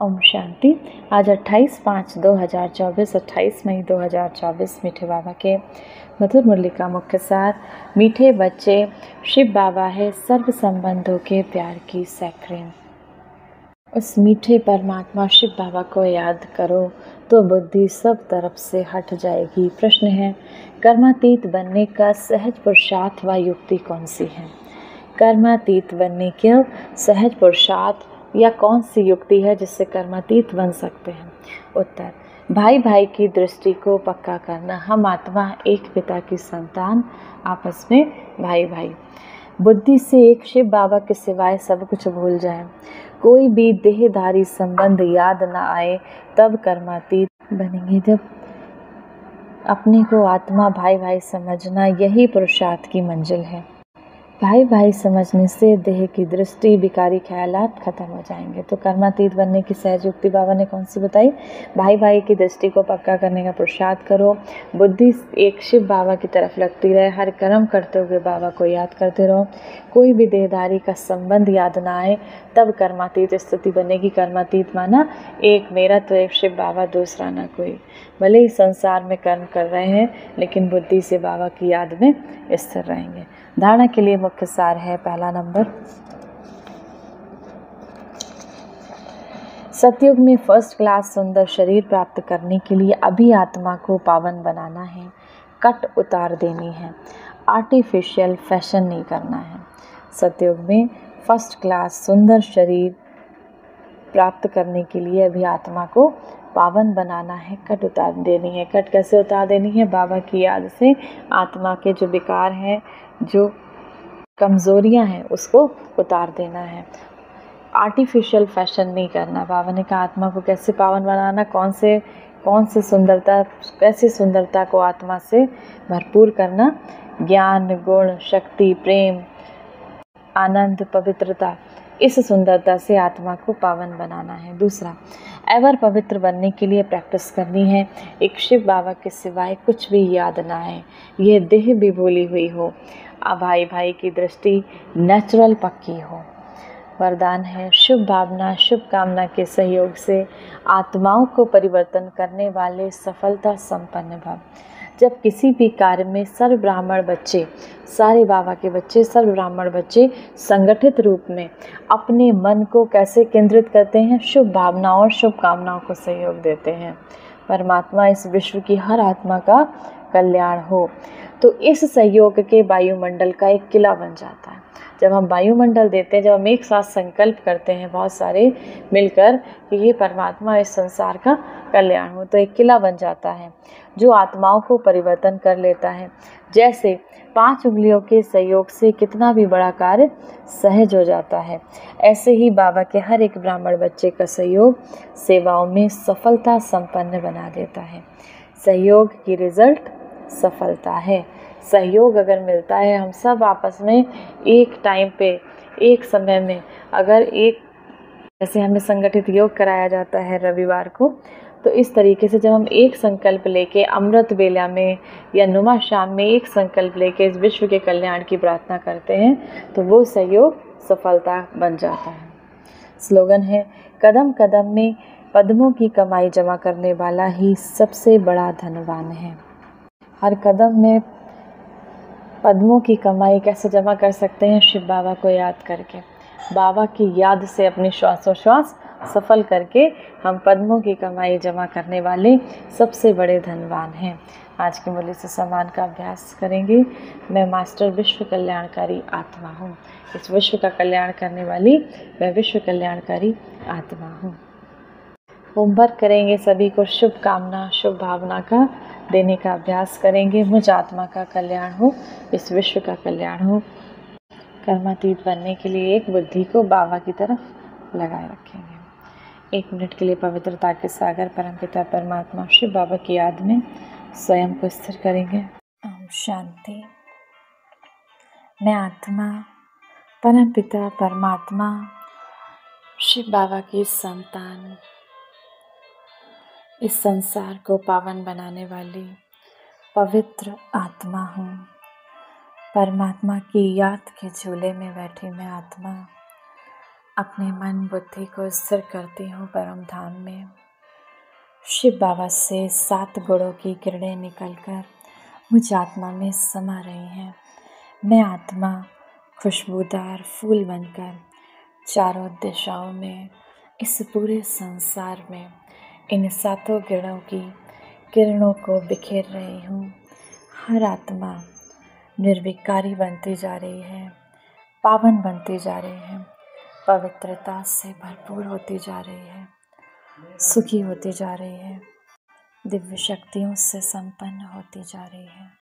ओम शांति। आज 28/5/2024, 28 मई 2024 मीठे बाबा के मधुर मुरली का मुख्य सार। मीठे बच्चे, शिव बाबा है सर्व संबंधों के प्यार की सैक्रेन। उस मीठे परमात्मा शिव बाबा को याद करो तो बुद्धि सब तरफ से हट जाएगी। प्रश्न है, कर्मातीत बनने का सहज पुरुषार्थ व युक्ति कौन सी है? कर्मातीत बनने के सहज पुरुषार्थ या कौन सी युक्ति है जिससे कर्मातीत बन सकते हैं? उत्तर, भाई भाई की दृष्टि को पक्का करना। हम आत्मा एक पिता की संतान, आपस में भाई भाई। बुद्धि से एक शिव बाबा के सिवाय सब कुछ भूल जाए, कोई भी देहधारी संबंध याद न आए, तब कर्मातीत बनेंगे। जब अपने को आत्मा भाई भाई समझना, यही पुरुषार्थ की मंजिल है। भाई भाई समझने से देह की दृष्टि, विकारी ख्यालात खत्म हो जाएंगे। तो कर्मातीत बनने की सहज युक्ति बाबा ने कौन सी बताई? भाई भाई की दृष्टि को पक्का करने का पुरुषार्थ करो, बुद्धि एक शिव बाबा की तरफ लगती रहे, हर कर्म करते हुए बाबा को याद करते रहो, कोई भी देहधारी का संबंध याद ना आए, तब कर्मातीत स्थिति बनेगी। कर्मातीत माना एक मेरा तो एक शिव बाबा, दूसरा ना कोई। भले ही संसार में कर्म कर रहे हैं, लेकिन बुद्धि से बाबा की याद में स्थिर रहेंगे। धारणा के लिए मुख्य सार है, पहला नंबर, सतयुग में फर्स्ट क्लास सुंदर शरीर प्राप्त करने के लिए अभी आत्मा को पावन बनाना है, कट उतार देनी है, आर्टिफिशियल फैशन नहीं करना है। सतयुग में फर्स्ट क्लास सुंदर शरीर प्राप्त करने के लिए अभी आत्मा को पावन बनाना है, कट उतार देनी है। कट कैसे उतार देनी है? बाबा की याद से आत्मा के जो विकार हैं, जो कमज़ोरियां हैं, उसको उतार देना है। आर्टिफिशियल फैशन नहीं करना। बाबा ने कहा आत्मा को कैसे पावन बनाना, कौन से सुंदरता, कैसी सुंदरता को आत्मा से भरपूर करना? ज्ञान, गुण, शक्ति, प्रेम, आनंद, पवित्रता, इस सुंदरता से आत्मा को पावन बनाना है। दूसरा, एवर पवित्र बनने के लिए प्रैक्टिस करनी है, एक शिव बाबा के सिवाय कुछ भी याद ना आए, ये देह भी भूली हुई हो, भाई भाई की दृष्टि नेचुरल पक्की हो। वरदान है, शुभ भावना, शुभ कामना के सहयोग से आत्माओं को परिवर्तन करने वाले सफलता संपन्न भव। जब किसी भी कार्य में सर्व ब्राह्मण बच्चे, सारे बाबा के बच्चे, सर्व ब्राह्मण बच्चे संगठित रूप में अपने मन को कैसे केंद्रित करते हैं? शुभ भावनाओं और शुभ कामनाओं को सहयोग देते हैं। परमात्मा इस विश्व की हर आत्मा का कल्याण हो, तो इस सहयोग के वायुमंडल का एक किला बन जाता है। जब हम वायुमंडल देते हैं, जब हम एक साथ संकल्प करते हैं बहुत सारे मिलकर कि ये परमात्मा इस संसार का कल्याण हो, तो एक किला बन जाता है जो आत्माओं को परिवर्तन कर लेता है। जैसे 5 उंगलियों के सहयोग से कितना भी बड़ा कार्य सहज हो जाता है, ऐसे ही बाबा के हर एक ब्राह्मण बच्चे का सहयोग सेवाओं में सफलता संपन्न बना देता है। सहयोग की रिजल्ट सफलता है। सहयोग अगर मिलता है, हम सब आपस में एक टाइम पे, एक समय में, अगर एक, जैसे हमें संगठित योग कराया जाता है रविवार को, तो इस तरीके से जब हम एक संकल्प लेके अमृत बेला में या नुमा शाम में एक संकल्प लेके इस विश्व के कल्याण की प्रार्थना करते हैं, तो वो सहयोग सफलता बन जाता है। स्लोगन है, कदम कदम में पद्मों की कमाई जमा करने वाला ही सबसे बड़ा धनवान है। हर कदम में पद्मों की कमाई कैसे जमा कर सकते हैं? शिव बाबा को याद करके, बाबा की याद से अपनी श्वासोश्वास सफल करके हम पद्मों की कमाई जमा करने वाले सबसे बड़े धनवान हैं। आज की मुरली से सम्मान का अभ्यास करेंगे। मैं मास्टर विश्व कल्याणकारी आत्मा हूँ, इस विश्व का कल्याण करने वाली मैं विश्व कल्याणकारी आत्मा हूँ। होमवर्क करेंगे, सभी को शुभ कामना, शुभ भावना का देने का अभ्यास करेंगे। मुझ आत्मा का कल्याण हो, इस विश्व का कल्याण हो। कर्मातीत बनने के लिए एक बुद्धि को बाबा की तरफ लगाए रखेंगे। 1 मिनट के लिए पवित्रता के सागर परमपिता परमात्मा शिव बाबा की याद में स्वयं को स्थिर करेंगे। ओम शांति। मैं आत्मा परमपिता परमात्मा शिव बाबा की संतान, इस संसार को पावन बनाने वाली पवित्र आत्मा हूँ। परमात्मा की याद के झूले में बैठी मैं आत्मा अपने मन बुद्धि को स्थिर करती हूँ परम धाम में। शिव बाबा से 7 गुणों की किरणें निकलकर मुझ आत्मा में समा रही हैं। मैं आत्मा खुशबूदार फूल बनकर चारों दिशाओं में, इस पूरे संसार में इन 7 गुणों की किरणों को बिखेर रही हूँ। हर आत्मा निर्विकारी बनती जा रही है, पावन बनती जा रही है, पवित्रता से भरपूर होती जा रही है, सुखी होती जा रही है, दिव्य शक्तियों से संपन्न होती जा रही है।